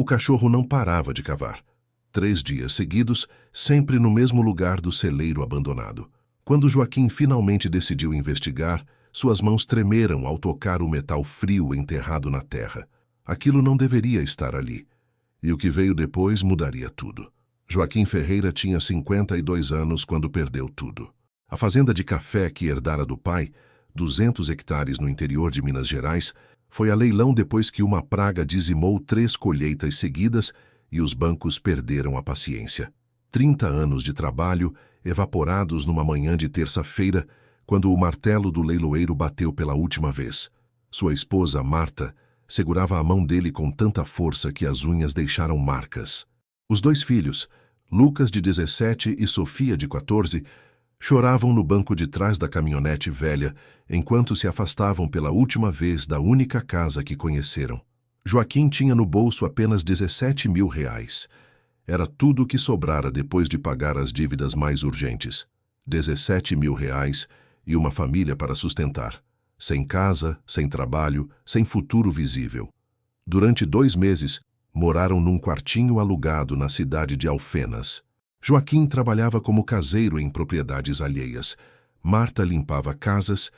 O cachorro não parava de cavar. 3 dias seguidos, sempre no mesmo lugar do celeiro abandonado. Quando Joaquim finalmente decidiu investigar, suas mãos tremeram ao tocar o metal frio enterrado na terra. Aquilo não deveria estar ali. E o que veio depois mudaria tudo. Joaquim Ferreira tinha 52 anos quando perdeu tudo. A fazenda de café que herdara do pai, 200 hectares no interior de Minas Gerais, foi a leilão depois que uma praga dizimou 3 colheitas seguidas e os bancos perderam a paciência. 30 anos de trabalho evaporados numa manhã de terça-feira, quando o martelo do leiloeiro bateu pela última vez. Sua esposa, Marta, segurava a mão dele com tanta força que as unhas deixaram marcas. Os 2 filhos, Lucas, de 17, e Sofia, de 14, choravam no banco de trás da caminhonete velha enquanto se afastavam pela última vez da única casa que conheceram. Joaquim tinha no bolso apenas 17 mil reais. Era tudo o que sobrara depois de pagar as dívidas mais urgentes. 17 mil reais e uma família para sustentar. Sem casa, sem trabalho, sem futuro visível. Durante 2 meses, moraram num quartinho alugado na cidade de Alfenas. Joaquim trabalhava como caseiro em propriedades alheias. Marta limpava casas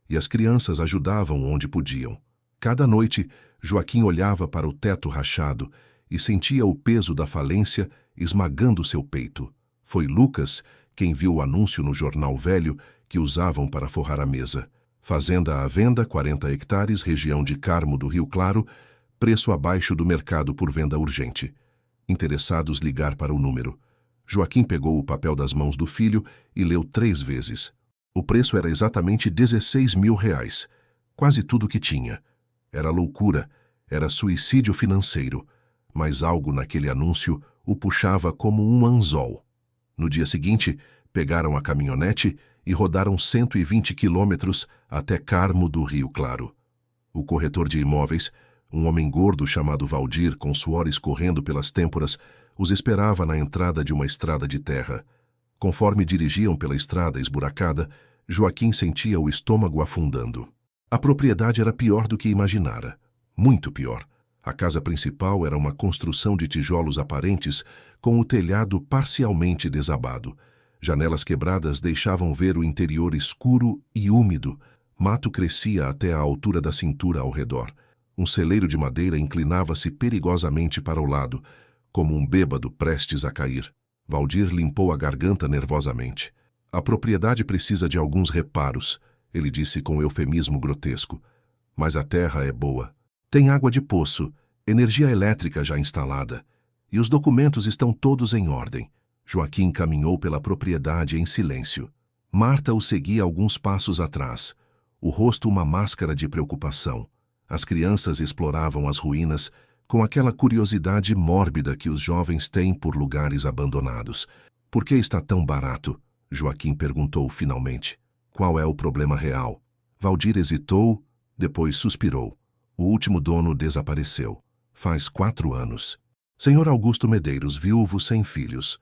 e as crianças ajudavam onde podiam. Cada noite, Joaquim olhava para o teto rachado e sentia o peso da falência esmagando seu peito. Foi Lucas quem viu o anúncio no jornal velho que usavam para forrar a mesa. Fazenda à venda, 40 hectares, região de Carmo do Rio Claro, preço abaixo do mercado por venda urgente. Interessados ligar para o número. Joaquim pegou o papel das mãos do filho e leu 3 vezes. O preço era exatamente 16 mil reais. Quase tudo o que tinha. Era loucura, era suicídio financeiro, mas algo naquele anúncio o puxava como um anzol. No dia seguinte, pegaram a caminhonete e rodaram 120 quilômetros até Carmo do Rio Claro. O corretor de imóveis, um homem gordo chamado Valdir, com suor escorrendo pelas têmporas, os esperava na entrada de uma estrada de terra. Conforme dirigiam pela estrada esburacada, Joaquim sentia o estômago afundando. A propriedade era pior do que imaginara. Muito pior. A casa principal era uma construção de tijolos aparentes com o telhado parcialmente desabado. Janelas quebradas deixavam ver o interior escuro e úmido. Mato crescia até a altura da cintura ao redor. Um celeiro de madeira inclinava-se perigosamente para o lado, como um bêbado prestes a cair. Valdir limpou a garganta nervosamente. A propriedade precisa de alguns reparos, ele disse com eufemismo grotesco. Mas a terra é boa. Tem água de poço, energia elétrica já instalada. E os documentos estão todos em ordem. Joaquim caminhou pela propriedade em silêncio. Marta o seguia alguns passos atrás, o rosto uma máscara de preocupação. As crianças exploravam as ruínas com aquela curiosidade mórbida que os jovens têm por lugares abandonados. Por que está tão barato? Joaquim perguntou finalmente. Qual é o problema real? Valdir hesitou, depois suspirou. O último dono desapareceu. Faz 4 anos. Senhor Augusto Medeiros, viúvo sem filhos.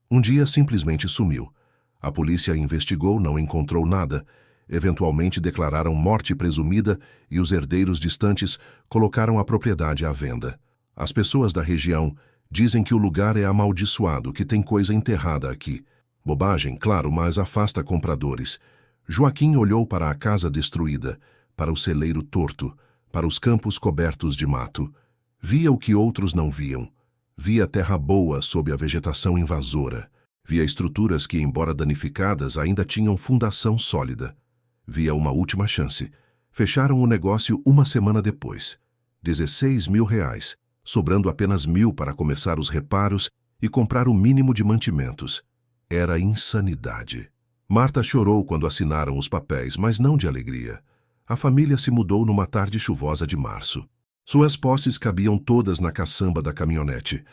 Um dia simplesmente sumiu. A polícia investigou, não encontrou nada. Eventualmente declararam morte presumida e os herdeiros distantes colocaram a propriedade à venda. As pessoas da região dizem que o lugar é amaldiçoado, que tem coisa enterrada aqui. Bobagem, claro, mas afasta compradores. Joaquim olhou para a casa destruída, para o celeiro torto, para os campos cobertos de mato. Via o que outros não viam. Via terra boa sob a vegetação invasora. Via estruturas que, embora danificadas, ainda tinham fundação sólida. Via uma última chance. Fecharam o negócio uma semana depois. 16 mil reais, sobrando apenas 1.000 para começar os reparos e comprar o mínimo de mantimentos. Era insanidade. Marta chorou quando assinaram os papéis, mas não de alegria. A família se mudou numa tarde chuvosa de março. Suas posses cabiam todas na caçamba da caminhonete.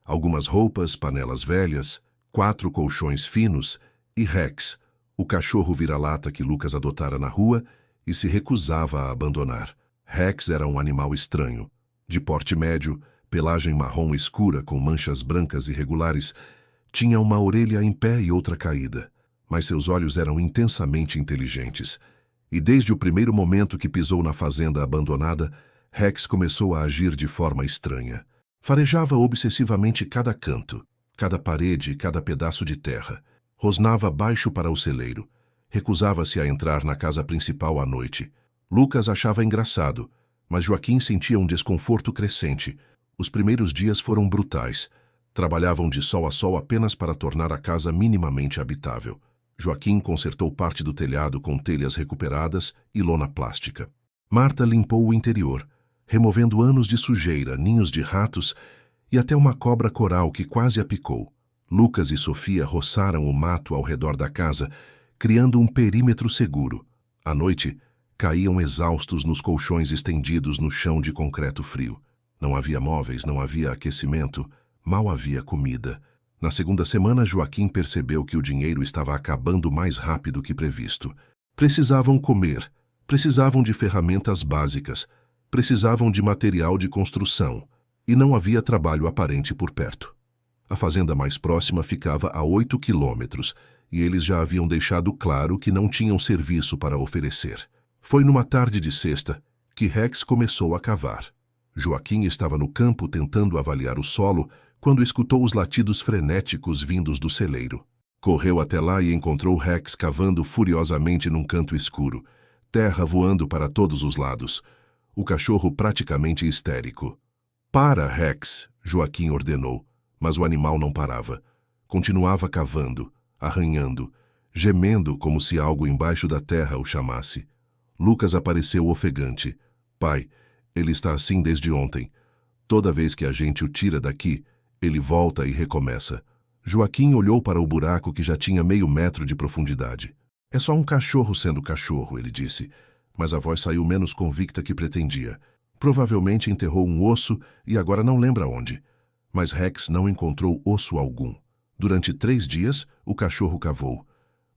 Algumas roupas, panelas velhas, 4 colchões finos e Rex, o cachorro vira-lata que Lucas adotara na rua e se recusava a abandonar. Rex era um animal estranho, de porte médio, pelagem marrom escura com manchas brancas irregulares, tinha uma orelha em pé e outra caída, mas seus olhos eram intensamente inteligentes. E desde o primeiro momento que pisou na fazenda abandonada, Rex começou a agir de forma estranha. Farejava obsessivamente cada canto, cada parede e cada pedaço de terra. Rosnava baixo para o celeiro. Recusava-se a entrar na casa principal à noite. Lucas achava engraçado, mas Joaquim sentia um desconforto crescente. Os primeiros dias foram brutais. Trabalhavam de sol a sol apenas para tornar a casa minimamente habitável. Joaquim consertou parte do telhado com telhas recuperadas e lona plástica. Marta limpou o interior, removendo anos de sujeira, ninhos de ratos e até uma cobra coral que quase a picou. Lucas e Sofia roçaram o mato ao redor da casa, criando um perímetro seguro. À noite, caíam exaustos nos colchões estendidos no chão de concreto frio. Não havia móveis, não havia aquecimento, mal havia comida. Na segunda semana, Joaquim percebeu que o dinheiro estava acabando mais rápido que previsto. Precisavam comer, precisavam de ferramentas básicas, precisavam de material de construção, e não havia trabalho aparente por perto. A fazenda mais próxima ficava a 8 quilômetros, e eles já haviam deixado claro que não tinham serviço para oferecer. Foi numa tarde de sexta que Rex começou a cavar. Joaquim estava no campo tentando avaliar o solo quando escutou os latidos frenéticos vindos do celeiro. Correu até lá e encontrou Rex cavando furiosamente num canto escuro, terra voando para todos os lados. O cachorro praticamente histérico. "Para, Rex", Joaquim ordenou, mas o animal não parava. Continuava cavando, arranhando, gemendo como se algo embaixo da terra o chamasse. Lucas apareceu ofegante. "Pai, ele está assim desde ontem. Toda vez que a gente o tira daqui, ele volta e recomeça." Joaquim olhou para o buraco que já tinha meio metro de profundidade. "É só um cachorro sendo cachorro", ele disse, mas a voz saiu menos convicta que pretendia. Provavelmente enterrou um osso e agora não lembra onde. Mas Rex não encontrou osso algum. Durante 3 dias, o cachorro cavou.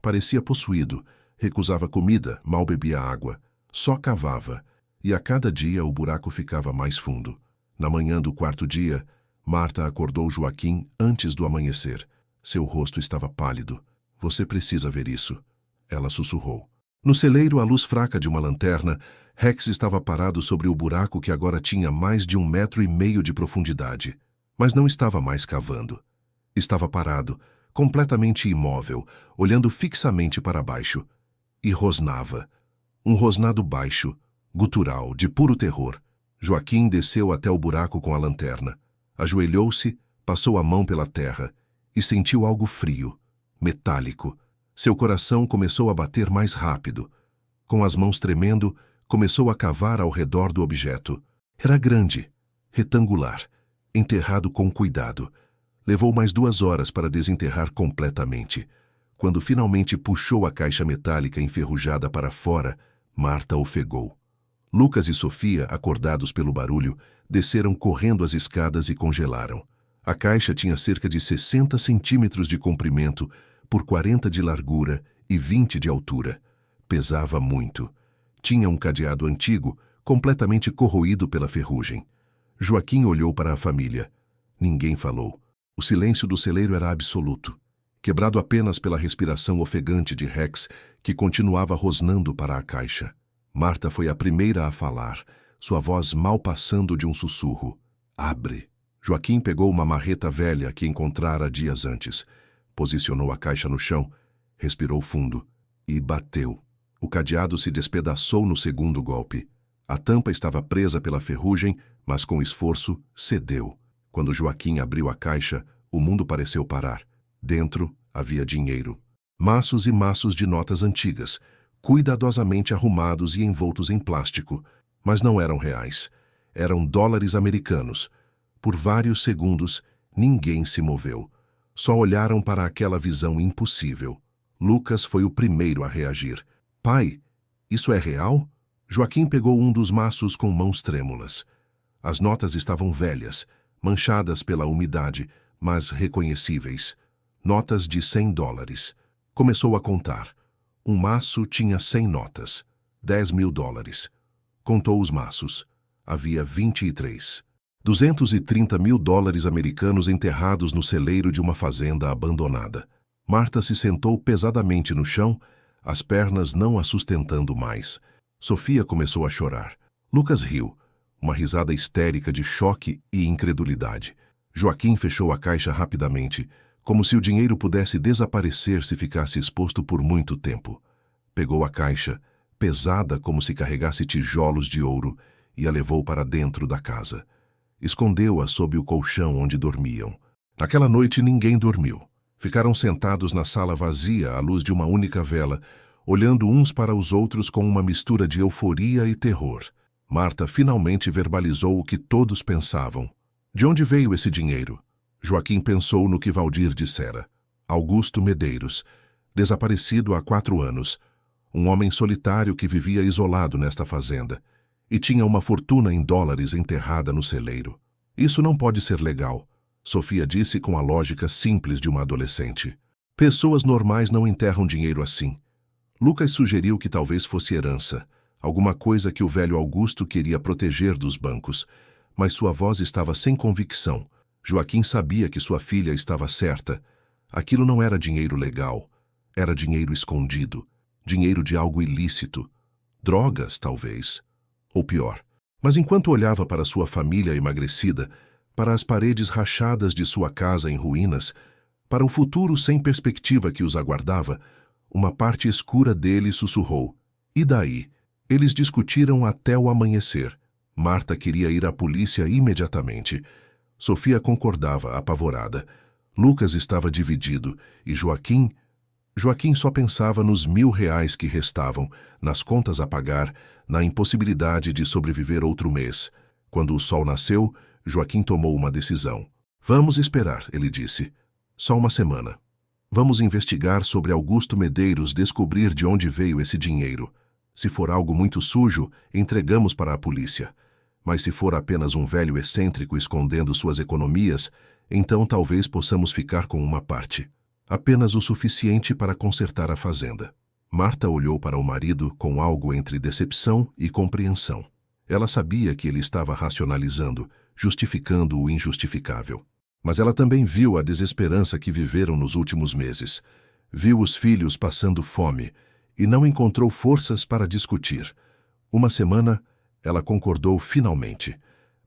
Parecia possuído, recusava comida, mal bebia água. Só cavava, e a cada dia o buraco ficava mais fundo. Na manhã do 4º dia, Marta acordou Joaquim antes do amanhecer. Seu rosto estava pálido. "Você precisa ver isso", ela sussurrou. No celeiro, à luz fraca de uma lanterna, Rex estava parado sobre o buraco que agora tinha mais de 1,5 metros de profundidade. Mas não estava mais cavando. Estava parado, completamente imóvel, olhando fixamente para baixo. E rosnava. Um rosnado baixo, gutural, de puro terror. Joaquim desceu até o buraco com a lanterna. Ajoelhou-se, passou a mão pela terra e sentiu algo frio, metálico. Seu coração começou a bater mais rápido. Com as mãos tremendo, começou a cavar ao redor do objeto. Era grande, retangular, enterrado com cuidado. Levou mais 2 horas para desenterrar completamente. Quando finalmente puxou a caixa metálica enferrujada para fora, Marta ofegou. Lucas e Sofia, acordados pelo barulho, desceram correndo as escadas e congelaram. A caixa tinha cerca de 60 centímetros de comprimento, por 40 de largura e 20 de altura. Pesava muito. Tinha um cadeado antigo, completamente corroído pela ferrugem. Joaquim olhou para a família. Ninguém falou. O silêncio do celeiro era absoluto, quebrado apenas pela respiração ofegante de Rex, que continuava rosnando para a caixa. Marta foi a primeira a falar, sua voz mal passando de um sussurro. "Abre." Joaquim pegou uma marreta velha que encontrara dias antes. Posicionou a caixa no chão, respirou fundo e bateu. O cadeado se despedaçou no segundo golpe. A tampa estava presa pela ferrugem, mas com esforço cedeu. Quando Joaquim abriu a caixa, o mundo pareceu parar. Dentro havia dinheiro. Maços e maços de notas antigas, cuidadosamente arrumados e envoltos em plástico. Mas não eram reais. Eram dólares americanos. Por vários segundos, ninguém se moveu. Só olharam para aquela visão impossível. Lucas foi o primeiro a reagir. "Pai, isso é real?" Joaquim pegou um dos maços com mãos trêmulas. As notas estavam velhas, manchadas pela umidade, mas reconhecíveis. Notas de $100. Começou a contar. Um maço tinha 100 notas. $10.000. Contou os maços. Havia 23. $230.000 americanos enterrados no celeiro de uma fazenda abandonada. Marta se sentou pesadamente no chão, as pernas não a sustentando mais. Sofia começou a chorar. Lucas riu. Uma risada histérica de choque e incredulidade. Joaquim fechou a caixa rapidamente, como se o dinheiro pudesse desaparecer se ficasse exposto por muito tempo. Pegou a caixa, pesada como se carregasse tijolos de ouro, e a levou para dentro da casa. Escondeu-a sob o colchão onde dormiam. Naquela noite ninguém dormiu. Ficaram sentados na sala vazia à luz de uma única vela, olhando uns para os outros com uma mistura de euforia e terror. Marta finalmente verbalizou o que todos pensavam. De onde veio esse dinheiro? Joaquim pensou no que Valdir dissera. Augusto Medeiros, desaparecido há 4 anos. Um homem solitário que vivia isolado nesta fazenda e tinha uma fortuna em dólares enterrada no celeiro. Isso não pode ser legal, Sofia disse com a lógica simples de uma adolescente. Pessoas normais não enterram dinheiro assim. Lucas sugeriu que talvez fosse herança, alguma coisa que o velho Augusto queria proteger dos bancos, mas sua voz estava sem convicção. Joaquim sabia que sua filha estava certa. Aquilo não era dinheiro legal, era dinheiro escondido, dinheiro de algo ilícito. Drogas, talvez. Ou pior. Mas enquanto olhava para sua família emagrecida, para as paredes rachadas de sua casa em ruínas, para o futuro sem perspectiva que os aguardava, uma parte escura dele sussurrou. E daí? Eles discutiram até o amanhecer. Marta queria ir à polícia imediatamente. Sofia concordava, apavorada. Lucas estava dividido e Joaquim só pensava nos R$1.000 que restavam, nas contas a pagar, na impossibilidade de sobreviver outro mês. Quando o sol nasceu, Joaquim tomou uma decisão. Vamos esperar, ele disse. Só uma semana. Vamos investigar sobre Augusto Medeiros, descobrir de onde veio esse dinheiro. Se for algo muito sujo, entregamos para a polícia. Mas se for apenas um velho excêntrico escondendo suas economias, então talvez possamos ficar com uma parte. Apenas o suficiente para consertar a fazenda. Marta olhou para o marido com algo entre decepção e compreensão. Ela sabia que ele estava racionalizando, justificando o injustificável. Mas ela também viu a desesperança que viveram nos últimos meses. Viu os filhos passando fome e não encontrou forças para discutir. Uma semana, ela concordou finalmente.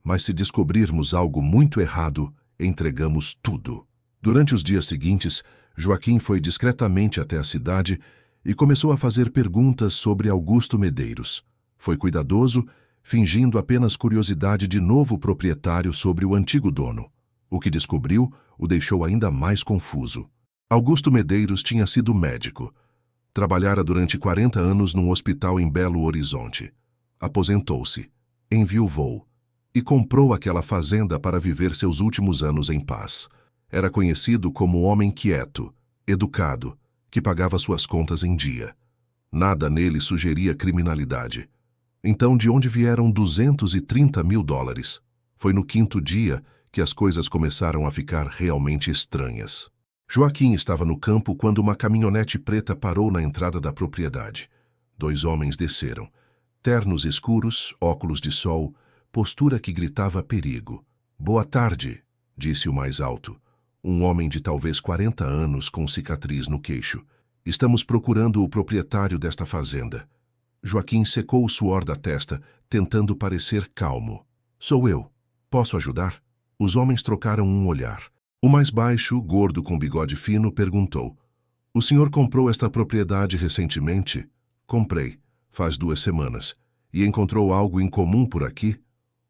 Mas se descobrirmos algo muito errado, entregamos tudo. Durante os dias seguintes, Joaquim foi discretamente até a cidade e começou a fazer perguntas sobre Augusto Medeiros. Foi cuidadoso, fingindo apenas curiosidade de novo proprietário sobre o antigo dono. O que descobriu o deixou ainda mais confuso. Augusto Medeiros tinha sido médico. Trabalhara durante 40 anos num hospital em Belo Horizonte. Aposentou-se, enviuvou e comprou aquela fazenda para viver seus últimos anos em paz. Era conhecido como homem quieto, educado, que pagava suas contas em dia. Nada nele sugeria criminalidade. Então, de onde vieram $230.000? Foi no 5º dia que as coisas começaram a ficar realmente estranhas. Joaquim estava no campo quando uma caminhonete preta parou na entrada da propriedade. 2 homens desceram. Ternos escuros, óculos de sol, postura que gritava perigo. "Boa tarde", disse o mais alto. Um homem de talvez 40 anos com cicatriz no queixo. "Estamos procurando o proprietário desta fazenda." Joaquim secou o suor da testa, tentando parecer calmo. "Sou eu. Posso ajudar?" Os homens trocaram um olhar. O mais baixo, gordo com bigode fino, perguntou. "O senhor comprou esta propriedade recentemente?" "Comprei. Faz 2 semanas. E encontrou algo em comum por aqui?"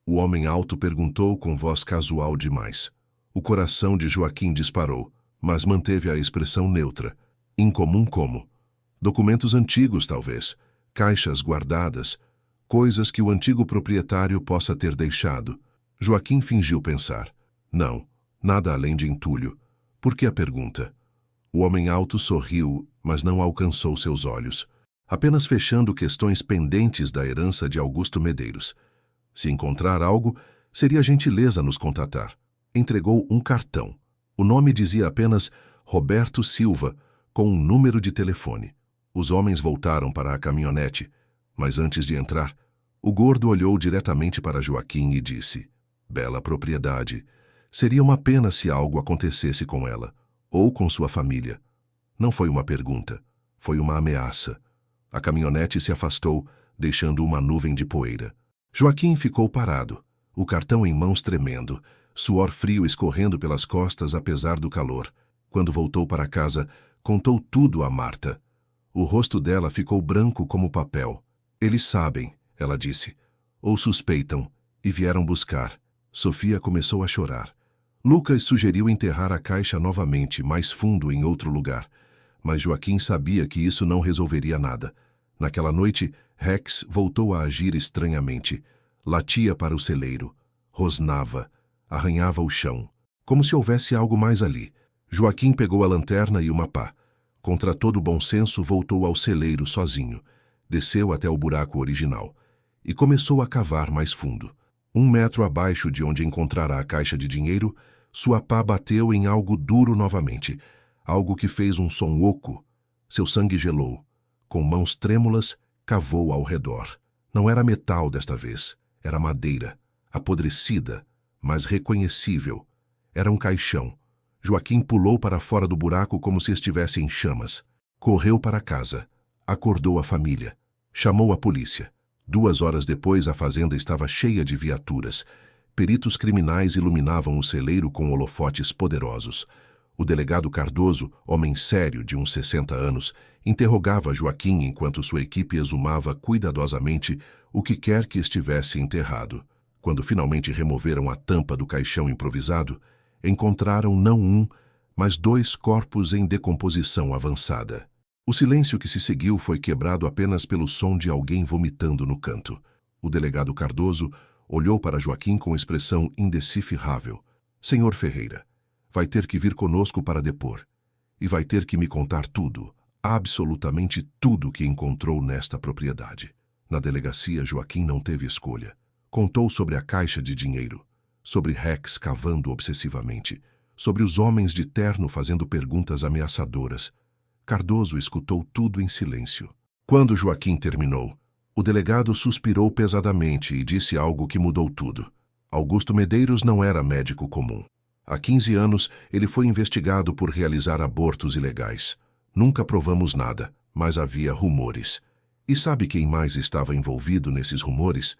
O homem alto perguntou com voz casual demais. O coração de Joaquim disparou, mas manteve a expressão neutra. "Incomum como?" "Documentos antigos, talvez. Caixas guardadas. Coisas que o antigo proprietário possa ter deixado." Joaquim fingiu pensar. "Não, nada além de entulho. Por que a pergunta?" O homem alto sorriu, mas não alcançou seus olhos. Apenas fechando questões pendentes da herança de Augusto Medeiros. Se encontrar algo, seria gentileza nos contatar. Entregou um cartão. O nome dizia apenas Roberto Silva, com um número de telefone. Os homens voltaram para a caminhonete, mas antes de entrar, o gordo olhou diretamente para Joaquim e disse: "Bela propriedade. Seria uma pena se algo acontecesse com ela, ou com sua família." Não foi uma pergunta, foi uma ameaça. A caminhonete se afastou, deixando uma nuvem de poeira. Joaquim ficou parado, o cartão em mãos tremendo, suor frio escorrendo pelas costas apesar do calor. Quando voltou para casa, contou tudo a Marta. O rosto dela ficou branco como papel. Eles sabem, ela disse, ou suspeitam, e vieram buscar. Sofia começou a chorar. Lucas sugeriu enterrar a caixa novamente, mais fundo em outro lugar. Mas Joaquim sabia que isso não resolveria nada. Naquela noite, Rex voltou a agir estranhamente. Latia para o celeiro. Rosnava. Arranhava o chão. Como se houvesse algo mais ali. Joaquim pegou a lanterna e uma pá. Contra todo o bom senso, voltou ao celeiro sozinho. Desceu até o buraco original. E começou a cavar mais fundo. 1 metro abaixo de onde encontrara a caixa de dinheiro, sua pá bateu em algo duro novamente. Algo que fez um som oco. Seu sangue gelou. Com mãos trêmulas, cavou ao redor. Não era metal desta vez. Era madeira. Apodrecida, mas reconhecível. Era um caixão. Joaquim pulou para fora do buraco como se estivesse em chamas. Correu para casa. Acordou a família. Chamou a polícia. 2 horas depois, a fazenda estava cheia de viaturas. Peritos criminais iluminavam o celeiro com holofotes poderosos. O delegado Cardoso, homem sério de uns 60 anos, interrogava Joaquim enquanto sua equipe exumava cuidadosamente o que quer que estivesse enterrado. Quando finalmente removeram a tampa do caixão improvisado, encontraram não um, mas 2 corpos em decomposição avançada. O silêncio que se seguiu foi quebrado apenas pelo som de alguém vomitando no canto. O delegado Cardoso olhou para Joaquim com expressão indecifrável. Senhor Ferreira, vai ter que vir conosco para depor. E vai ter que me contar tudo, absolutamente tudo que encontrou nesta propriedade. Na delegacia, Joaquim não teve escolha. Contou sobre a caixa de dinheiro, sobre Rex cavando obsessivamente, sobre os homens de terno fazendo perguntas ameaçadoras. Cardoso escutou tudo em silêncio. Quando Joaquim terminou, o delegado suspirou pesadamente e disse algo que mudou tudo. Augusto Medeiros não era médico comum. Há 15 anos, ele foi investigado por realizar abortos ilegais. Nunca provamos nada, mas havia rumores. E sabe quem mais estava envolvido nesses rumores?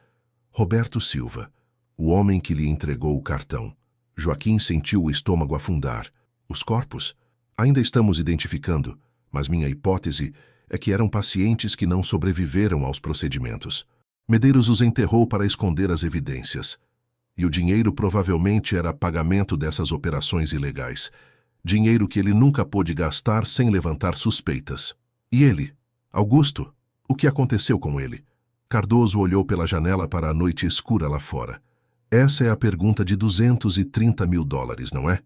Roberto Silva, o homem que lhe entregou o cartão. Joaquim sentiu o estômago afundar. Os corpos? Ainda estamos identificando, mas minha hipótese é que eram pacientes que não sobreviveram aos procedimentos. Medeiros os enterrou para esconder as evidências. E o dinheiro provavelmente era pagamento dessas operações ilegais. Dinheiro que ele nunca pôde gastar sem levantar suspeitas. E ele? Augusto? O que aconteceu com ele? Cardoso olhou pela janela para a noite escura lá fora. Essa é a pergunta de $230 mil, não é?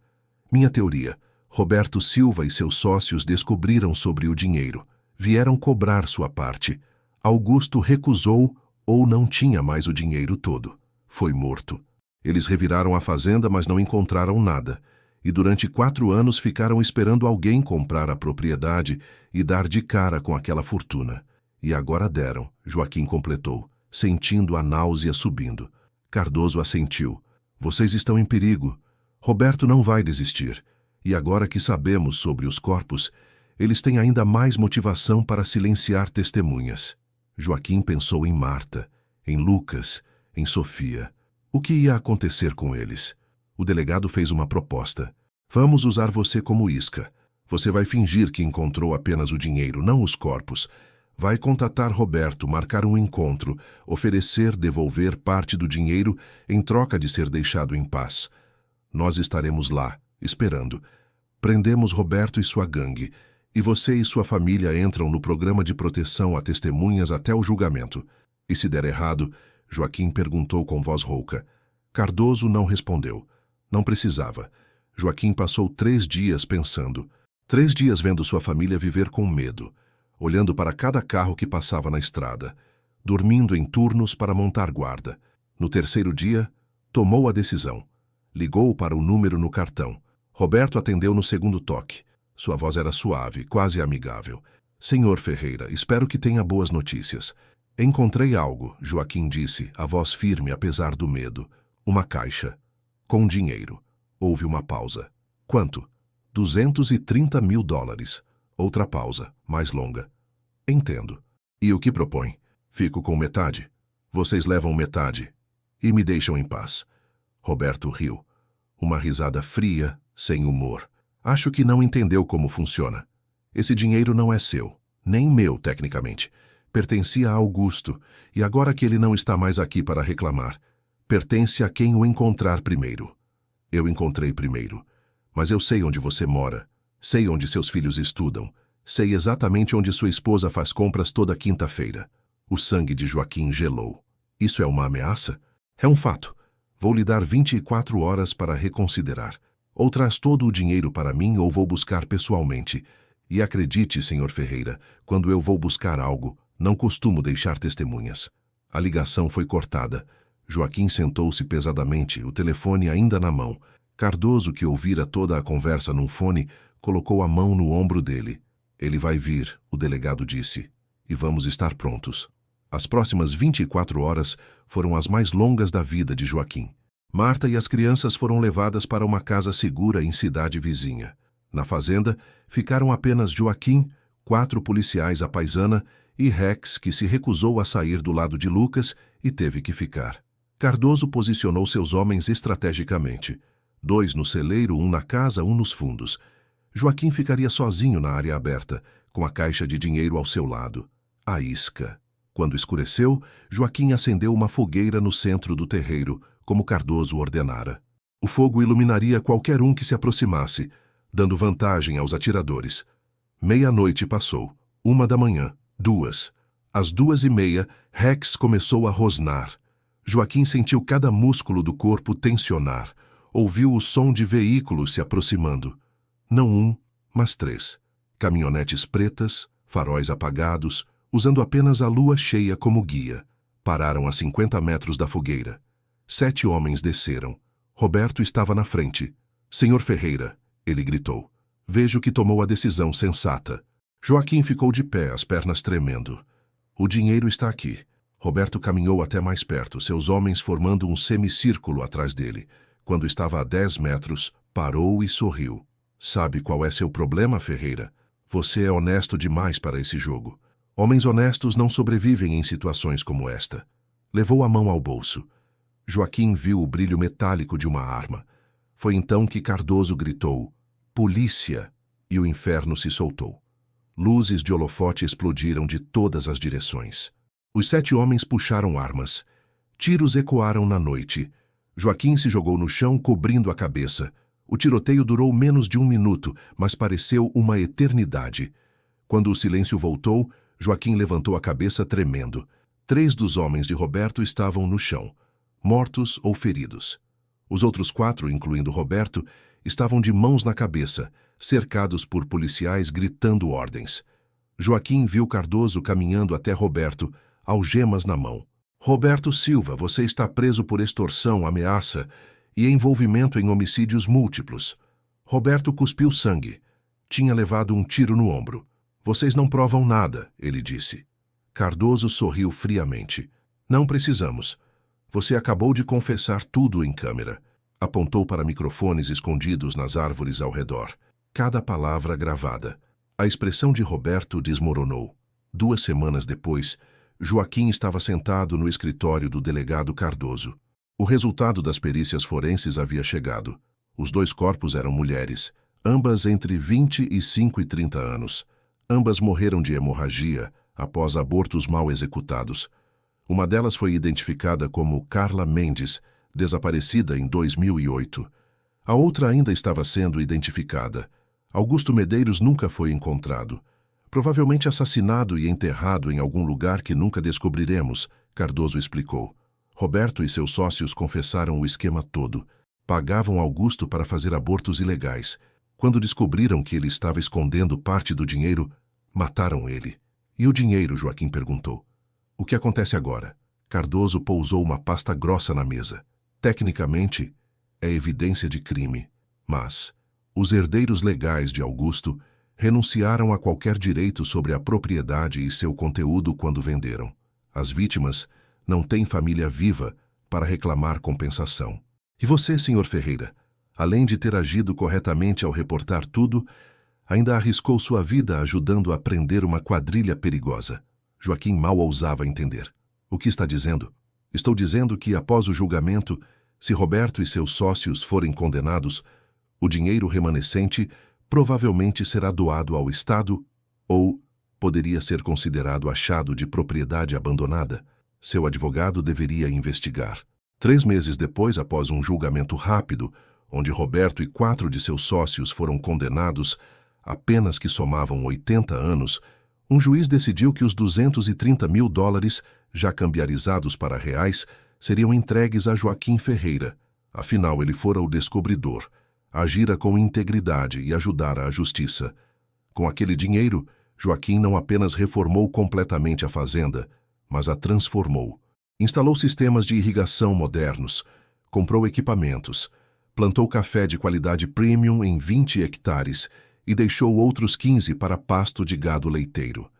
Minha teoria. Roberto Silva e seus sócios descobriram sobre o dinheiro. Vieram cobrar sua parte. Augusto recusou ou não tinha mais o dinheiro todo. Foi morto. Eles reviraram a fazenda, mas não encontraram nada. E durante 4 anos ficaram esperando alguém comprar a propriedade e dar de cara com aquela fortuna. E agora deram, Joaquim completou, sentindo a náusea subindo. Cardoso assentiu. Vocês estão em perigo. Roberto não vai desistir. E agora que sabemos sobre os corpos, eles têm ainda mais motivação para silenciar testemunhas. Joaquim pensou em Marta, em Lucas, em Sofia. O que ia acontecer com eles? O delegado fez uma proposta. Vamos usar você como isca. Você vai fingir que encontrou apenas o dinheiro, não os corpos. Vai contatar Roberto, marcar um encontro, oferecer devolver parte do dinheiro em troca de ser deixado em paz. Nós estaremos lá, esperando. Prendemos Roberto e sua gangue, e você e sua família entram no programa de proteção a testemunhas até o julgamento. E se der errado, Joaquim perguntou com voz rouca. Cardoso não respondeu. Não precisava. Joaquim passou 3 dias pensando. 3 dias vendo sua família viver com medo, olhando para cada carro que passava na estrada, dormindo em turnos para montar guarda. No 3º dia, tomou a decisão. Ligou para o número no cartão. Roberto atendeu no 2º toque. Sua voz era suave, quase amigável. Senhor Ferreira, espero que tenha boas notícias. Encontrei algo, Joaquim disse, a voz firme apesar do medo. Uma caixa. Com dinheiro. Houve uma pausa. Quanto? $230 mil. Outra pausa, mais longa. Entendo. E o que propõe? Fico com metade. Vocês levam metade e me deixam em paz. Roberto riu. Uma risada fria, sem humor. Acho que não entendeu como funciona. Esse dinheiro não é seu, nem meu, tecnicamente. Pertencia a Augusto, e agora que ele não está mais aqui para reclamar, pertence a quem o encontrar primeiro. Eu encontrei primeiro, mas eu sei onde você mora, sei onde seus filhos estudam, sei exatamente onde sua esposa faz compras toda quinta-feira. O sangue de Joaquim gelou. Isso é uma ameaça? É um fato. Vou lhe dar 24 horas para reconsiderar. Ou traz todo o dinheiro para mim ou vou buscar pessoalmente. E acredite, Sr. Ferreira, quando eu vou buscar algo, não costumo deixar testemunhas. A ligação foi cortada. Joaquim sentou-se pesadamente, o telefone ainda na mão. Cardoso, que ouvira toda a conversa num fone, colocou a mão no ombro dele. Ele vai vir, o delegado disse, e vamos estar prontos. As próximas 24 horas foram as mais longas da vida de Joaquim. Marta e as crianças foram levadas para uma casa segura em cidade vizinha. Na fazenda, ficaram apenas Joaquim, 4 policiais à paisana e Rex, que se recusou a sair do lado de Lucas e teve que ficar. Cardoso posicionou seus homens estrategicamente. 2 no celeiro, 1 na casa, 1 nos fundos. Joaquim ficaria sozinho na área aberta, com a caixa de dinheiro ao seu lado. A isca. Quando escureceu, Joaquim acendeu uma fogueira no centro do terreiro, como Cardoso ordenara. O fogo iluminaria qualquer um que se aproximasse, dando vantagem aos atiradores. Meia-noite passou. 1 da manhã. 2. Às 2:30, Rex começou a rosnar. Joaquim sentiu cada músculo do corpo tensionar. Ouviu o som de veículos se aproximando. Não 1, mas 3. Caminhonetes pretas, faróis apagados, usando apenas a lua cheia como guia. Pararam a 50 metros da fogueira. 7 homens desceram. Roberto estava na frente. Senhor Ferreira, ele gritou. Vejo que tomou a decisão sensata. Joaquim ficou de pé, as pernas tremendo. O dinheiro está aqui. Roberto caminhou até mais perto, seus homens formando um semicírculo atrás dele. Quando estava a 10 metros, parou e sorriu. Sabe qual é seu problema, Ferreira? Você é honesto demais para esse jogo. Homens honestos não sobrevivem em situações como esta. Levou a mão ao bolso. Joaquim viu o brilho metálico de uma arma. Foi então que Cardoso gritou, polícia, e o inferno se soltou. Luzes de holofote explodiram de todas as direções. Os 7 homens puxaram armas. Tiros ecoaram na noite. Joaquim se jogou no chão, cobrindo a cabeça. O tiroteio durou menos de 1 minuto, mas pareceu uma eternidade. Quando o silêncio voltou, Joaquim levantou a cabeça tremendo. 3 dos homens de Roberto estavam no chão, mortos ou feridos. Os outros 4, incluindo Roberto, estavam de mãos na cabeça, cercados por policiais gritando ordens. Joaquim viu Cardoso caminhando até Roberto, algemas na mão. Roberto Silva, você está preso por extorsão, ameaça e envolvimento em homicídios múltiplos. Roberto cuspiu sangue. Tinha levado um tiro no ombro. Vocês não provam nada, ele disse. Cardoso sorriu friamente. Não precisamos. Você acabou de confessar tudo em câmera. Apontou para microfones escondidos nas árvores ao redor. Cada palavra gravada. A expressão de Roberto desmoronou. 2 semanas depois, Joaquim estava sentado no escritório do delegado Cardoso. O resultado das perícias forenses havia chegado. Os 2 corpos eram mulheres, ambas entre 25 e 30 anos. Ambas morreram de hemorragia após abortos mal executados. Uma delas foi identificada como Carla Mendes, desaparecida em 2008. A outra ainda estava sendo identificada. Augusto Medeiros nunca foi encontrado. Provavelmente assassinado e enterrado em algum lugar que nunca descobriremos, Cardoso explicou. Roberto e seus sócios confessaram o esquema todo. Pagavam Augusto para fazer abortos ilegais. Quando descobriram que ele estava escondendo parte do dinheiro, mataram ele. E o dinheiro, Joaquim perguntou. O que acontece agora? Cardoso pousou uma pasta grossa na mesa. Tecnicamente, é evidência de crime. Mas os herdeiros legais de Augusto renunciaram a qualquer direito sobre a propriedade e seu conteúdo quando venderam. As vítimas não têm família viva para reclamar compensação. E você, Sr. Ferreira, além de ter agido corretamente ao reportar tudo, ainda arriscou sua vida ajudando a prender uma quadrilha perigosa. Joaquim mal ousava entender. O que está dizendo? Estou dizendo que, após o julgamento, se Roberto e seus sócios forem condenados, o dinheiro remanescente provavelmente será doado ao Estado ou poderia ser considerado achado de propriedade abandonada. Seu advogado deveria investigar. 3 meses depois, após um julgamento rápido, onde Roberto e 4 de seus sócios foram condenados a penas que somavam 80 anos, um juiz decidiu que os $230 mil, já cambiarizados para reais, seriam entregues a Joaquim Ferreira. Afinal, ele fora o descobridor, agira com integridade e ajudara a justiça. Com aquele dinheiro, Joaquim não apenas reformou completamente a fazenda, mas a transformou. Instalou sistemas de irrigação modernos, comprou equipamentos, plantou café de qualidade premium em 20 hectares e deixou outros 15 para pasto de gado leiteiro.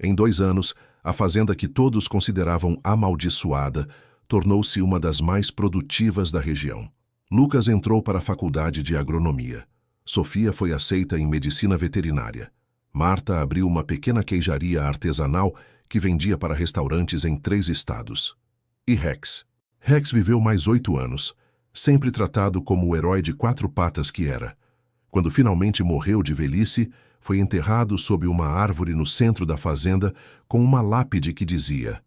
Em 2 anos, a fazenda que todos consideravam amaldiçoada tornou-se uma das mais produtivas da região. Lucas entrou para a faculdade de agronomia. Sofia foi aceita em medicina veterinária. Marta abriu uma pequena queijaria artesanal que vendia para restaurantes em 3 estados. E Rex? Rex viveu mais 8 anos, sempre tratado como o herói de 4 patas que era. Quando finalmente morreu de velhice, foi enterrado sob uma árvore no centro da fazenda com uma lápide que dizia: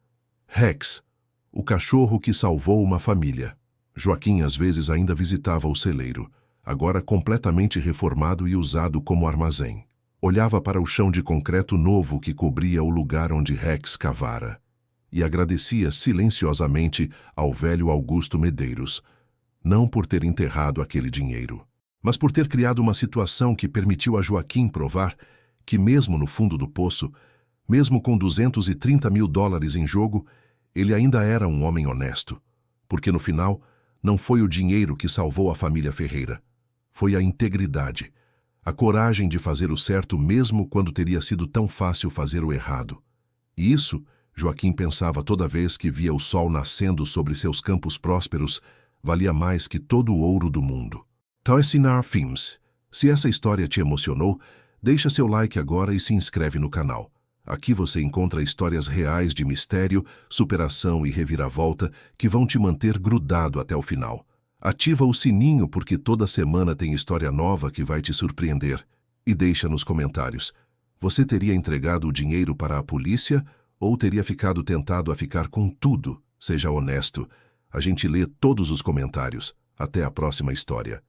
Rex, o cachorro que salvou uma família. Joaquim às vezes ainda visitava o celeiro, agora completamente reformado e usado como armazém. Olhava para o chão de concreto novo que cobria o lugar onde Rex cavara e agradecia silenciosamente ao velho Augusto Medeiros, não por ter enterrado aquele dinheiro, mas por ter criado uma situação que permitiu a Joaquim provar que, mesmo no fundo do poço, mesmo com $230 mil em jogo, ele ainda era um homem honesto, porque no final não foi o dinheiro que salvou a família Ferreira, foi a integridade, a coragem de fazer o certo mesmo quando teria sido tão fácil fazer o errado. E isso, Joaquim pensava toda vez que via o sol nascendo sobre seus campos prósperos, valia mais que todo o ouro do mundo. Toysinar Films. Se essa história te emocionou, deixa seu like agora e se inscreve no canal. Aqui você encontra histórias reais de mistério, superação e reviravolta que vão te manter grudado até o final. Ativa o sininho porque toda semana tem história nova que vai te surpreender. E deixa nos comentários: você teria entregado o dinheiro para a polícia ou teria ficado tentado a ficar com tudo? Seja honesto. A gente lê todos os comentários. Até a próxima história.